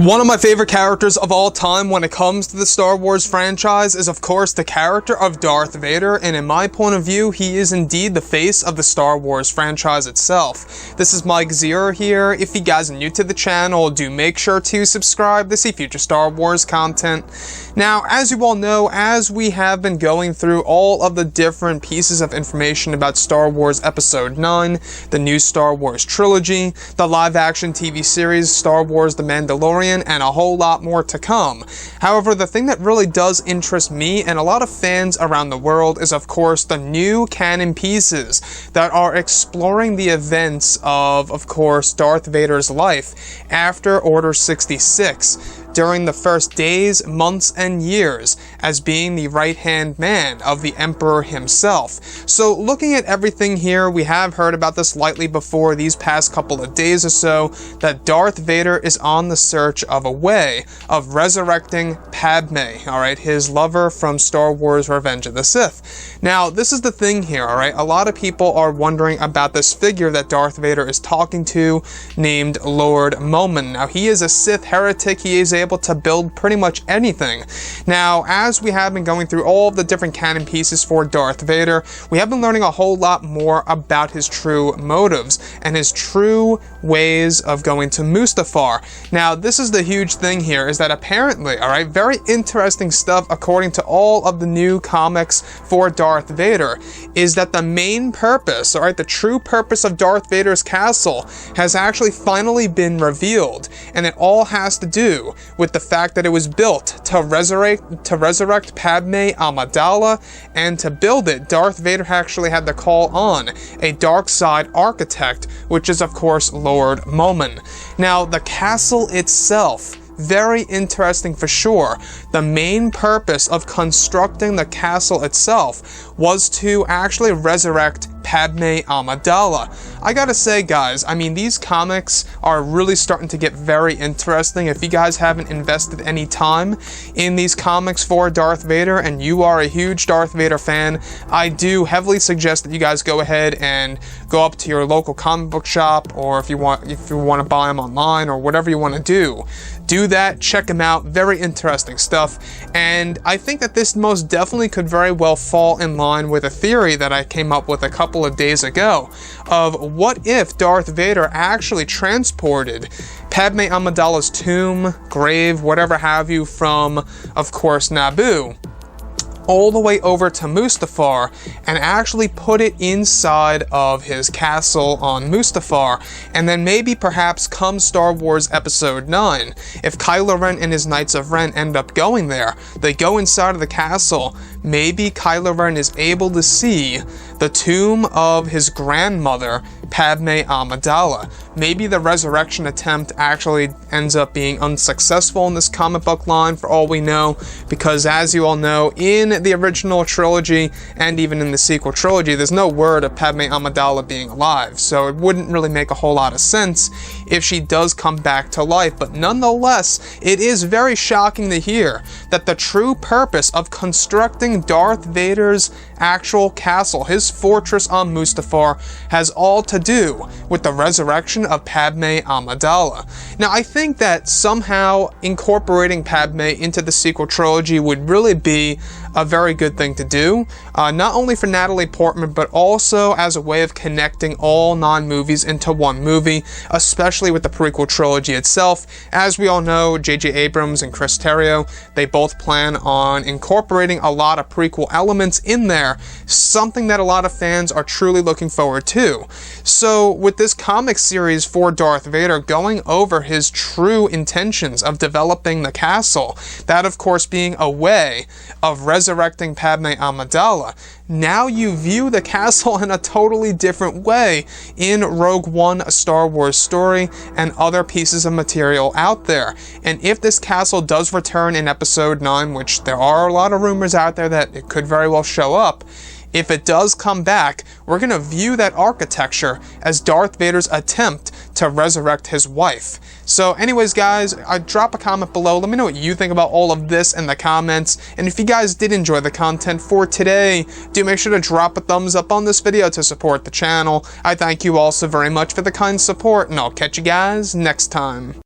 One of my favorite characters of all time when it comes to the Star Wars franchise is of course the character of Darth Vader, and in my point of view, he is indeed the face of the Star Wars franchise itself. This is Mike Zero here. If you guys are new to the channel, do make sure to subscribe to see future Star Wars content. Now, as you all know, as we have been going through all of the different pieces of information about Star Wars Episode 9, the new Star Wars trilogy, the live-action TV series Star Wars The Mandalorian, and a whole lot more to come. However, the thing that really does interest me and a lot of fans around the world is of course the new canon pieces that are exploring the events of course, Darth Vader's life after Order 66. During the first days, months, and years as being the right-hand man of the Emperor himself. So looking at everything here, we have heard about this lightly before these past couple of days or so, that Darth Vader is on the search of a way of resurrecting Padme, alright, his lover from Star Wars Revenge of the Sith. Now, this is the thing here, alright, a lot of people are wondering about this figure that Darth Vader is talking to named Lord Momin. Now, he is a Sith heretic, he is able to build pretty much anything. Now, as we have been going through all of the different canon pieces for Darth Vader, we have been learning a whole lot more about his true motives and his true ways of going to Mustafar. Now, this is the huge thing here, is that apparently, alright, very interesting stuff according to all of the new comics for Darth Vader, is that the main purpose, alright, the true purpose of Darth Vader's castle has actually finally been revealed, and it all has to do with the fact that it was built to resurrect Padme Amidala, and to build it, Darth Vader actually had to call on a dark side architect, which is of course Lord Momin. Now, the castle itself, very interesting for sure. The main purpose of constructing the castle itself was to actually resurrect Padme Amidala. I gotta say, guys, I mean, these comics are really starting to get very interesting. If you guys haven't invested any time in these comics for Darth Vader and you are a huge Darth Vader fan, I do heavily suggest that you guys go ahead and go up to your local comic book shop, or if you want to buy them online or whatever you want to do that, check them out, very interesting stuff. And I think that this most definitely could very well fall in line with a theory that I came up with a couple of days ago, of what if Darth Vader actually transported Padme Amidala's tomb, grave, whatever have you, from, of course, Naboo, all the way over to Mustafar, and actually put it inside of his castle on Mustafar, and then maybe perhaps come Star Wars Episode 9, if Kylo Ren and his Knights of Ren end up going there, they go inside of the castle, maybe Kylo Ren is able to see the tomb of his grandmother, Padme Amidala. Maybe the resurrection attempt actually ends up being unsuccessful in this comic book line, for all we know, because as you all know, in the original trilogy and even in the sequel trilogy, there's no word of Padme Amidala being alive, so it wouldn't really make a whole lot of sense if she does come back to life. But nonetheless, it is very shocking to hear that the true purpose of constructing Darth Vader's actual castle, his fortress on Mustafar, has all to do with the resurrection of Padme Amidala. Now, I think that somehow incorporating Padme into the sequel trilogy would really be a very good thing to do, not only for Natalie Portman, but also as a way of connecting all 9 movies into one movie, especially with the prequel trilogy itself. As we all know, J.J. Abrams and Chris Terrio, they both plan on incorporating a lot of prequel elements in there, something that a lot of fans are truly looking forward to. So with this comic series for Darth Vader going over his true intentions of developing the castle, that of course being a way of resurrecting Padme Amidala, now you view the castle in a totally different way in Rogue One, A Star Wars Story, and other pieces of material out there. And if this castle does return in Episode 9, which there are a lot of rumors out there that it could very well show up, if it does come back, we're going to view that architecture as Darth Vader's attempt to resurrect his wife. So anyways, guys, drop a comment below. Let me know what you think about all of this in the comments. And if you guys did enjoy the content for today, do make sure to drop a thumbs up on this video to support the channel. I thank you all so very much for the kind support, and I'll catch you guys next time.